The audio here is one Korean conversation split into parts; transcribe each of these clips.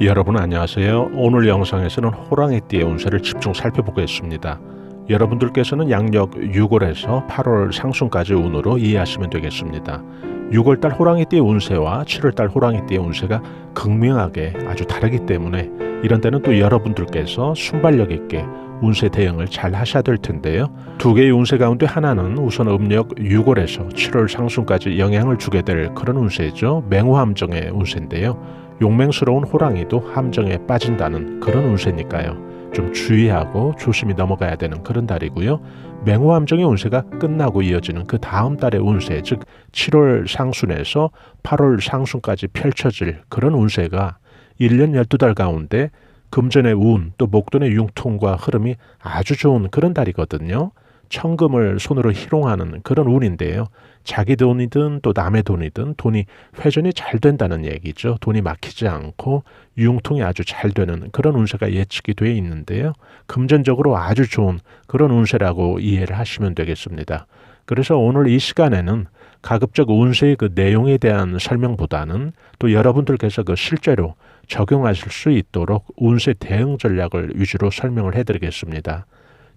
여러분 안녕하세요. 오늘 영상에서는 호랑이띠의 운세를 집중 살펴보겠습니다. 여러분들께서는 양력 6월에서 8월 상순까지 운으로 이해하시면 되겠습니다. 6월달 호랑이띠의 운세와 7월달 호랑이띠의 운세가 극명하게 아주 다르기 때문에 이런 때는 또 여러분들께서 순발력 있게 운세 대응을 잘 하셔야 될 텐데요. 두 개의 운세 가운데 하나는 우선 음력 6월에서 7월 상순까지 영향을 주게 될 그런 운세죠. 맹호함정의 운세인데요. 용맹스러운 호랑이도 함정에 빠진다는 그런 운세니까요. 좀 주의하고 조심히 넘어가야 되는 그런 달이고요. 맹호함정의 운세가 끝나고 이어지는 그 다음 달의 운세, 즉 7월 상순에서 8월 상순까지 펼쳐질 그런 운세가 1년 12달 가운데 금전의 운, 또 목돈의 융통과 흐름이 아주 좋은 그런 달이거든요. 천금을 손으로 희롱하는 그런 운인데요. 자기 돈이든 또 남의 돈이든 돈이 회전이 잘 된다는 얘기죠. 돈이 막히지 않고 융통이 아주 잘 되는 그런 운세가 예측이 되어 있는데요. 금전적으로 아주 좋은 그런 운세라고 이해를 하시면 되겠습니다. 그래서 오늘 이 시간에는 가급적 운세의 그 내용에 대한 설명보다는 또 여러분들께서 그 실제로 적용하실 수 있도록 운세 대응 전략을 위주로 설명을 해드리겠습니다.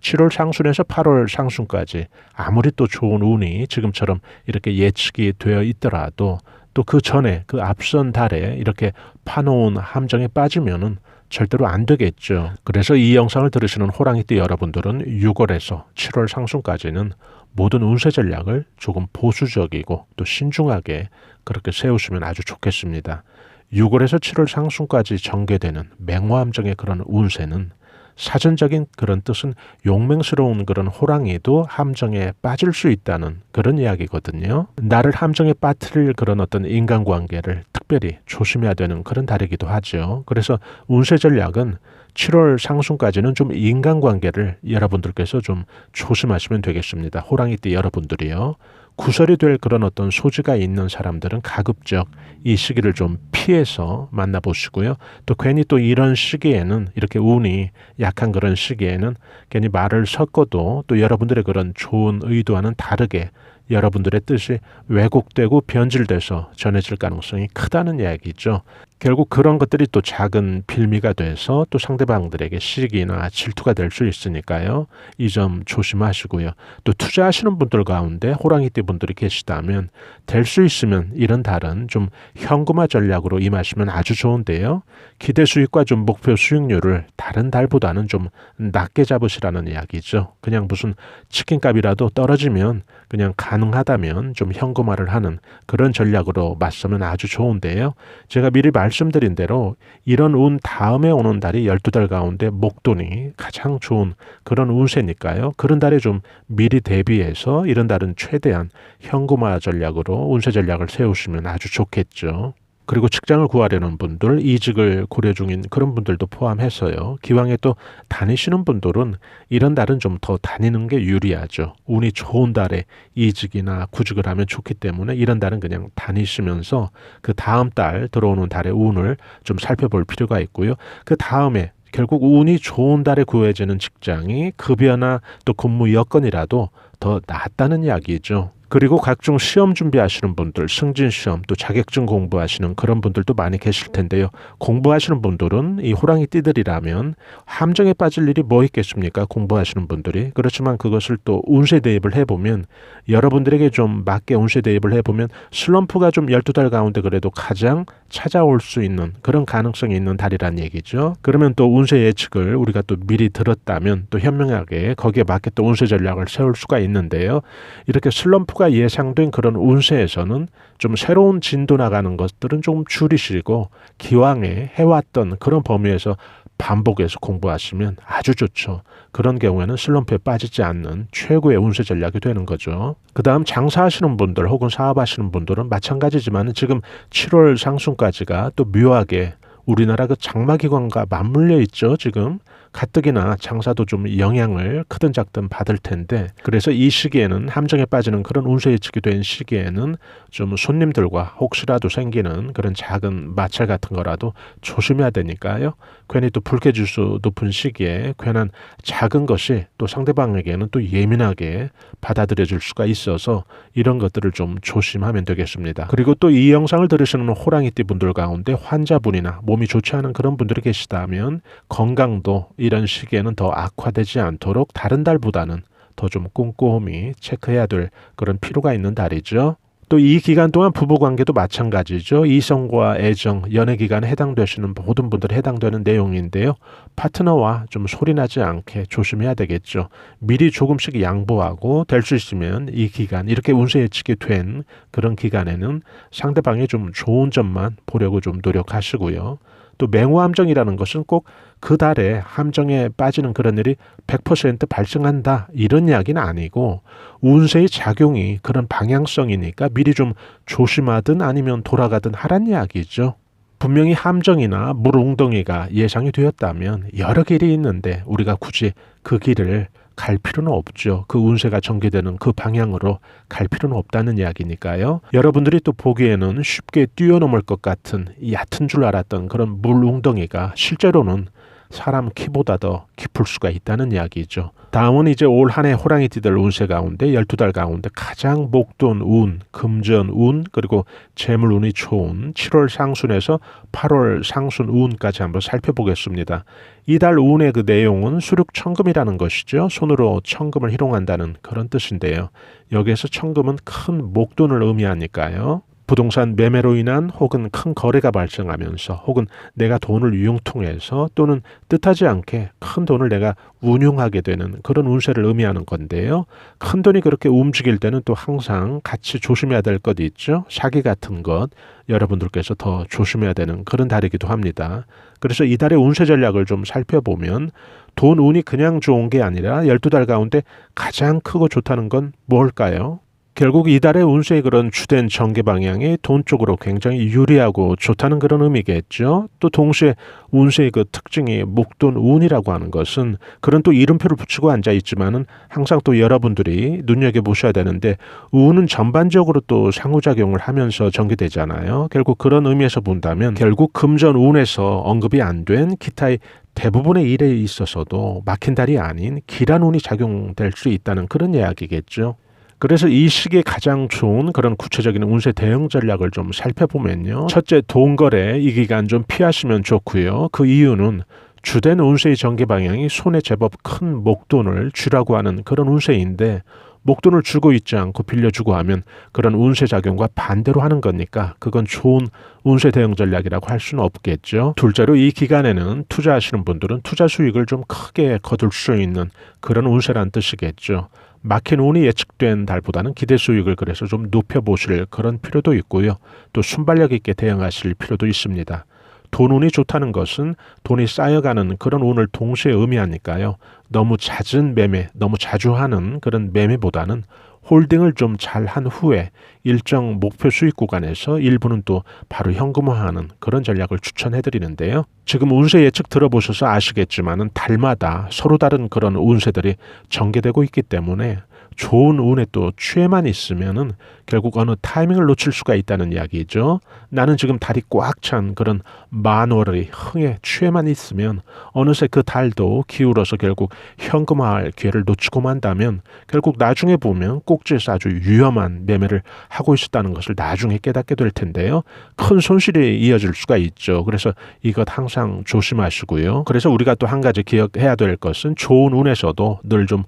7월 상순에서 8월 상순까지 아무리 또 좋은 운이 지금처럼 이렇게 예측이 되어 있더라도 또 그 전에 그 앞선 달에 이렇게 파놓은 함정에 빠지면은 절대로 안 되겠죠. 그래서 이 영상을 들으시는 호랑이띠 여러분들은 6월에서 7월 상순까지는 모든 운세 전략을 조금 보수적이고 또 신중하게 그렇게 세우시면 아주 좋겠습니다. 6월에서 7월 상순까지 전개되는 맹호함정의 그런 운세는 사전적인 그런 뜻은 용맹스러운 그런 호랑이도 함정에 빠질 수 있다는 그런 이야기거든요. 나를 함정에 빠뜨릴 그런 어떤 인간관계를 특별히 조심해야 되는 그런 달이기도 하죠. 그래서 운세 전략은 7월 상순까지는 좀 인간관계를 여러분들께서 좀 조심하시면 되겠습니다. 호랑이띠 여러분들이요. 구설이 될 그런 어떤 소지가 있는 사람들은 가급적 이 시기를 좀 피해서 만나보시고요. 또 괜히 또 이런 시기에는 이렇게 운이 약한 그런 시기에는 괜히 말을 섞어도 또 여러분들의 그런 좋은 의도와는 다르게 여러분들의 뜻이 왜곡되고 변질돼서 전해질 가능성이 크다는 이야기죠. 결국 그런 것들이 또 작은 빌미가 돼서 또 상대방들에게 시기나 질투가 될 수 있으니까요. 이 점 조심하시고요. 또 투자하시는 분들 가운데 호랑이띠 분들이 계시다면 될 수 있으면 이런 달은 좀 현금화 전략으로 임하시면 아주 좋은데요. 기대 수익과 좀 목표 수익률을 다른 달보다는 좀 낮게 잡으시라는 이야기죠. 그냥 무슨 치킨값이라도 떨어지면 그냥 가능하다면 좀 현금화를 하는 그런 전략으로 맞서면 아주 좋은데요. 제가 미리 말씀드린 대로 이런 운 다음에 오는 달이 12달 가운데 목돈이 가장 좋은 그런 운세니까요. 그런 달에 좀 미리 대비해서 이런 달은 최대한 현금화 전략으로 운세 전략을 세우시면 아주 좋겠죠. 그리고 직장을 구하려는 분들, 이직을 고려 중인 그런 분들도 포함해서요. 기왕에 또 다니시는 분들은 이런 달은 좀 더 다니는 게 유리하죠. 운이 좋은 달에 이직이나 구직을 하면 좋기 때문에 이런 달은 그냥 다니시면서 그 다음 달 들어오는 달의 운을 좀 살펴볼 필요가 있고요. 그 다음에 결국 운이 좋은 달에 구해지는 직장이 급여나 또 근무 여건이라도 더 낫다는 이야기죠. 그리고 각종 시험 준비하시는 분들, 승진시험, 또 자격증 공부하시는 그런 분들도 많이 계실 텐데요. 공부하시는 분들은 이 호랑이띠들이라면 함정에 빠질 일이 뭐 있겠습니까? 공부하시는 분들이. 그렇지만 그것을 또 운세 대입을 해보면 여러분들에게 좀 맞게 운세 대입을 해보면 슬럼프가 좀 12달 가운데 그래도 가장 찾아올 수 있는 그런 가능성이 있는 달이란 얘기죠. 그러면 또 운세 예측을 우리가 또 미리 들었다면 또 현명하게 거기에 맞게 또 운세 전략을 세울 수가 있는데요. 이렇게 슬럼프가 예상된 그런 운세에서는 좀 새로운 진도 나가는 것들은 좀 줄이시고 기왕에 해왔던 그런 범위에서 반복해서 공부하시면 아주 좋죠. 그런 경우에는 슬럼프에 빠지지 않는 최고의 운세 전략이 되는 거죠. 그 다음 장사하시는 분들 혹은 사업하시는 분들은 마찬가지지만 지금 7월 상순까지가 또 묘하게 우리나라 그 장마기관과 맞물려 있죠. 지금 가뜩이나 장사도 좀 영향을 크든 작든 받을 텐데, 그래서 이 시기에는 함정에 빠지는 그런 운세 예측이 된 시기에는 좀 손님들과 혹시라도 생기는 그런 작은 마찰 같은 거라도 조심해야 되니까요. 괜히 또 불쾌지수 높은 시기에 괜한 작은 것이 또 상대방에게는 또 예민하게 받아들여질 수가 있어서 이런 것들을 좀 조심하면 되겠습니다. 그리고 또 이 영상을 들으시는 호랑이띠 분들 가운데 환자분이나 몸이 좋지 않은 그런 분들이 계시다면 건강도 이런 시기에는 더 악화되지 않도록 다른 달보다는 더 좀 꼼꼼히 체크해야 될 그런 필요가 있는 달이죠. 또 이 기간 동안 부부관계도 마찬가지죠. 이성과 애정, 연애 기간에 해당되시는 모든 분들이 해당되는 내용인데요. 파트너와 좀 소리나지 않게 조심해야 되겠죠. 미리 조금씩 양보하고 될 수 있으면 이 기간, 이렇게 운세 예측이 된 그런 기간에는 상대방의 좀 좋은 점만 보려고 좀 노력하시고요. 또 맹호함정이라는 것은 꼭 그 달에 함정에 빠지는 그런 일이 100% 발생한다 이런 이야기는 아니고 운세의 작용이 그런 방향성이니까 미리 좀 조심하든 아니면 돌아가든 하란 이야기죠. 분명히 함정이나 물웅덩이가 예상이 되었다면 여러 길이 있는데 우리가 굳이 그 길을 갈 필요는 없죠. 그 운세가 전개되는 그 방향으로 갈 필요는 없다는 이야기니까요. 여러분들이 또 보기에는 쉽게 뛰어넘을 것 같은 얕은 줄 알았던 그런 물웅덩이가 실제로는 사람 키보다 더 깊을 수가 있다는 이야기죠. 다음은 이제 올 한 해 호랑이띠들 운세 가운데 12달 가운데 가장 목돈 운, 금전 운, 그리고 재물 운이 좋은 7월 상순에서 8월 상순 운까지 한번 살펴보겠습니다. 이달 운의 그 내용은 수륙천금이라는 것이죠. 손으로 천금을 희롱한다는 그런 뜻인데요. 여기에서 천금은 큰 목돈을 의미하니까요. 부동산 매매로 인한 혹은 큰 거래가 발생하면서 혹은 내가 돈을 융통해서 또는 뜻하지 않게 큰 돈을 내가 운용하게 되는 그런 운세를 의미하는 건데요. 큰 돈이 그렇게 움직일 때는 또 항상 같이 조심해야 될 것이 있죠. 사기 같은 것 여러분들께서 더 조심해야 되는 그런 달이기도 합니다. 그래서 이달의 운세 전략을 좀 살펴보면 돈 운이 그냥 좋은 게 아니라 12달 가운데 가장 크고 좋다는 건 뭘까요? 결국 이달의 운세의 그런 주된 전개 방향이 돈 쪽으로 굉장히 유리하고 좋다는 그런 의미겠죠. 또 동시에 운세의 그 특징이 목돈 운이라고 하는 것은 그런 또 이름표를 붙이고 앉아 있지만은 항상 또 여러분들이 눈여겨보셔야 되는데 운은 전반적으로 또 상호작용을 하면서 전개되잖아요. 결국 그런 의미에서 본다면 결국 금전 운에서 언급이 안 된 기타의 대부분의 일에 있어서도 막힌 달이 아닌 길한 운이 작용될 수 있다는 그런 이야기겠죠. 그래서 이 시기에 가장 좋은 그런 구체적인 운세 대응 전략을 좀 살펴보면요. 첫째, 돈거래 이 기간 좀 피하시면 좋고요. 그 이유는 주된 운세의 전개 방향이 손에 제법 큰 목돈을 쥐라고 하는 그런 운세인데 목돈을 주고 있지 않고 빌려주고 하면 그런 운세 작용과 반대로 하는 거니까 그건 좋은 운세 대응 전략이라고 할 수는 없겠죠. 둘째로 이 기간에는 투자하시는 분들은 투자 수익을 좀 크게 거둘 수 있는 그런 운세란 뜻이겠죠. 막힌 운이 예측된 달보다는 기대 수익을 그래서 좀 높여보실 그런 필요도 있고요. 또 순발력 있게 대응하실 필요도 있습니다. 돈 운이 좋다는 것은 돈이 쌓여가는 그런 운을 동시에 의미하니까요. 너무 잦은 매매, 너무 자주 하는 그런 매매보다는 홀딩을 좀 잘 한 후에 일정 목표 수익 구간에서 일부는 또 바로 현금화하는 그런 전략을 추천해드리는데요. 지금 운세 예측 들어보셔서 아시겠지만은 달마다 서로 다른 그런 운세들이 전개되고 있기 때문에 좋은 운에 또 취해만 있으면은 결국 어느 타이밍을 놓칠 수가 있다는 이야기죠. 나는 지금 달이 꽉 찬 그런 만월의 흥에 취해만 있으면 어느새 그 달도 기울어서 결국 현금화할 기회를 놓치고 만다면 결국 나중에 보면 꼭지에서 아주 위험한 매매를 하고 있었다는 것을 나중에 깨닫게 될 텐데요. 큰 손실이 이어질 수가 있죠. 그래서 이것 항상 조심하시고요. 그래서 우리가 또 한 가지 기억해야 될 것은 좋은 운에서도 늘 좀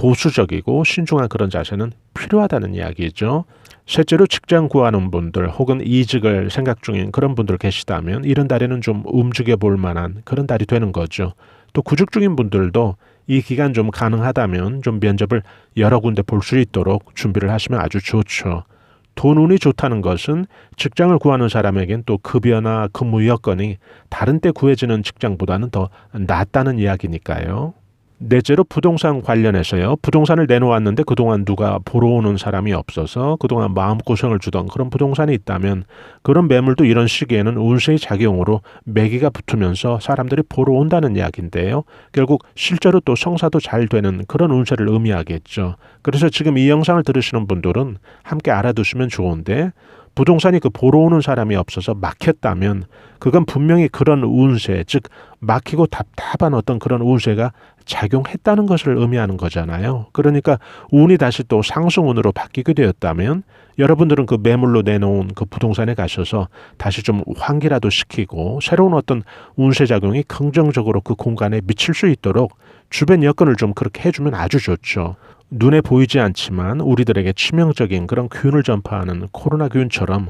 보수적이고 신중한 그런 자세는 필요하다는 이야기죠. 실제로 직장 구하는 분들 혹은 이직을 생각 중인 그런 분들 계시다면 이런 달에는 좀 움직여 볼 만한 그런 달이 되는 거죠. 또 구직 중인 분들도 이 기간 좀 가능하다면 좀 면접을 여러 군데 볼 수 있도록 준비를 하시면 아주 좋죠. 돈 운이 좋다는 것은 직장을 구하는 사람에겐 또 급여나 근무 여건이 다른 때 구해지는 직장보다는 더 낫다는 이야기니까요. 넷째로 부동산 관련해서요. 부동산을 내놓았는데 그동안 누가 보러 오는 사람이 없어서 그동안 마음고생을 주던 그런 부동산이 있다면 그런 매물도 이런 시기에는 운세의 작용으로 매기가 붙으면서 사람들이 보러 온다는 이야기인데요. 결국 실제로 또 성사도 잘 되는 그런 운세를 의미하겠죠. 그래서 지금 이 영상을 들으시는 분들은 함께 알아두시면 좋은데 부동산이 그 보러 오는 사람이 없어서 막혔다면 그건 분명히 그런 운세, 즉 막히고 답답한 어떤 그런 운세가 작용했다는 것을 의미하는 거잖아요. 그러니까 운이 다시 또 상승운으로 바뀌게 되었다면 여러분들은 그 매물로 내놓은 그 부동산에 가셔서 다시 좀 환기라도 시키고 새로운 어떤 운세 작용이 긍정적으로 그 공간에 미칠 수 있도록 주변 여건을 좀 그렇게 해주면 아주 좋죠. 눈에 보이지 않지만 우리들에게 치명적인 그런 균을 전파하는 코로나 균처럼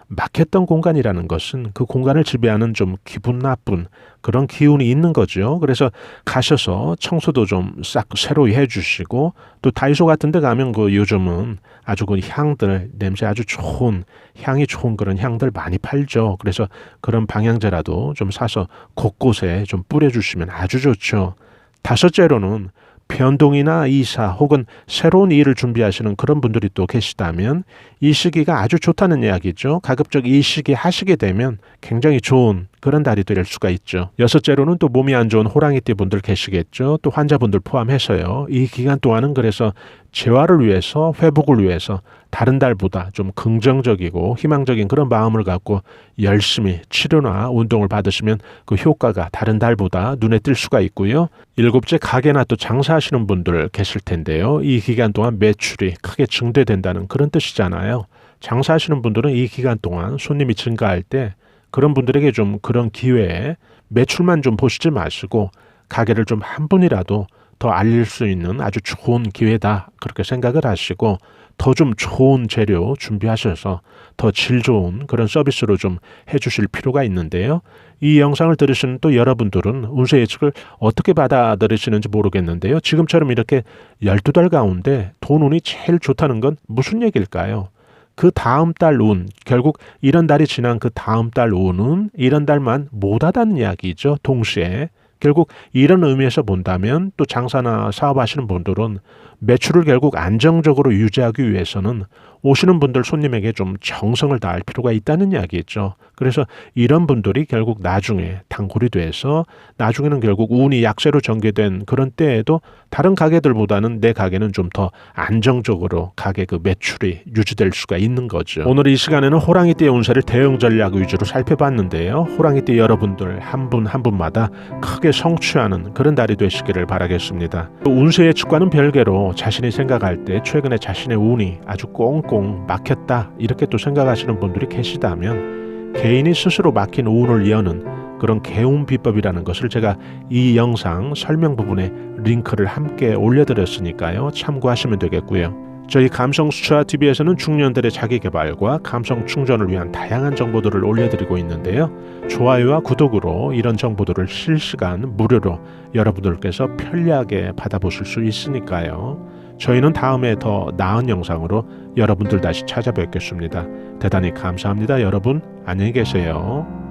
막혔던 공간이라는 것은 그 공간을 지배하는 좀 기분 나쁜 그런 기운이 있는 거죠. 그래서 가셔서 청소도 좀 싹 새로이 해주시고 또 다이소 같은 데 가면 그 요즘은 아주 그 향들, 냄새 아주 좋은 향이 좋은 그런 향들 많이 팔죠. 그래서 그런 방향제라도 좀 사서 곳곳에 좀 뿌려주시면 아주 좋죠. 다섯째로는 변동이나 이사 혹은 새로운 일을 준비하시는 그런 분들이 또 계시다면 이 시기가 아주 좋다는 이야기죠. 가급적 이 시기 하시게 되면 굉장히 좋은 그런 달이 될 수가 있죠. 여섯째로는 또 몸이 안 좋은 호랑이띠 분들 계시겠죠. 또 환자분들 포함해서요. 이 기간 동안은 그래서 재활을 위해서 회복을 위해서 다른 달보다 좀 긍정적이고 희망적인 그런 마음을 갖고 열심히 치료나 운동을 받으시면 그 효과가 다른 달보다 눈에 띌 수가 있고요. 일곱째 가게나 또 장사하시는 분들 계실 텐데요. 이 기간 동안 매출이 크게 증대된다는 그런 뜻이잖아요. 장사하시는 분들은 이 기간 동안 손님이 증가할 때 그런 분들에게 좀 그런 기회에 매출만 좀 보시지 마시고 가게를 좀 한 분이라도 더 알릴 수 있는 아주 좋은 기회다 그렇게 생각을 하시고 더 좀 좋은 재료 준비하셔서 더 질 좋은 그런 서비스로 좀 해주실 필요가 있는데요. 이 영상을 들으시는 또 여러분들은 운세 예측을 어떻게 받아들이시는지 모르겠는데요. 지금처럼 이렇게 12달 가운데 돈 운이 제일 좋다는 건 무슨 얘기일까요? 그 다음 달 운, 결국 이런 달이 지난 그 다음 달 운은 이런 달만 못하다는 이야기죠. 동시에 결국 이런 의미에서 본다면 또 장사나 사업하시는 분들은 매출을 결국 안정적으로 유지하기 위해서는 오시는 분들 손님에게 좀 정성을 다할 필요가 있다는 이야기죠. 그래서 이런 분들이 결국 나중에 단골이 돼서 나중에는 결국 운이 약세로 전개된 그런 때에도 다른 가게들보다는 내 가게는 좀 더 안정적으로 가게 그 매출이 유지될 수가 있는 거죠. 오늘 이 시간에는 호랑이띠의 운세를 대응 전략 위주로 살펴봤는데요. 호랑이띠 여러분들 한 분 한 분마다 크게 성취하는 그런 달이 되시기를 바라겠습니다. 운세 예측과는 별개로 자신이 생각할 때 최근에 자신의 운이 아주 꽁꽁 막혔다 이렇게 또 생각하시는 분들이 계시다면 개인이 스스로 막힌 운을 여는 그런 개운 비법이라는 것을 제가 이 영상 설명 부분에 링크를 함께 올려드렸으니까요. 참고하시면 되겠고요. 저희 감성수차TV에서는 중년들의 자기개발과 감성 충전을 위한 다양한 정보들을 올려드리고 있는데요. 좋아요와 구독으로 이런 정보들을 실시간 무료로 여러분들께서 편리하게 받아보실 수 있으니까요. 저희는 다음에 더 나은 영상으로 여러분들 다시 찾아뵙겠습니다. 대단히 감사합니다. 여러분 안녕히 계세요.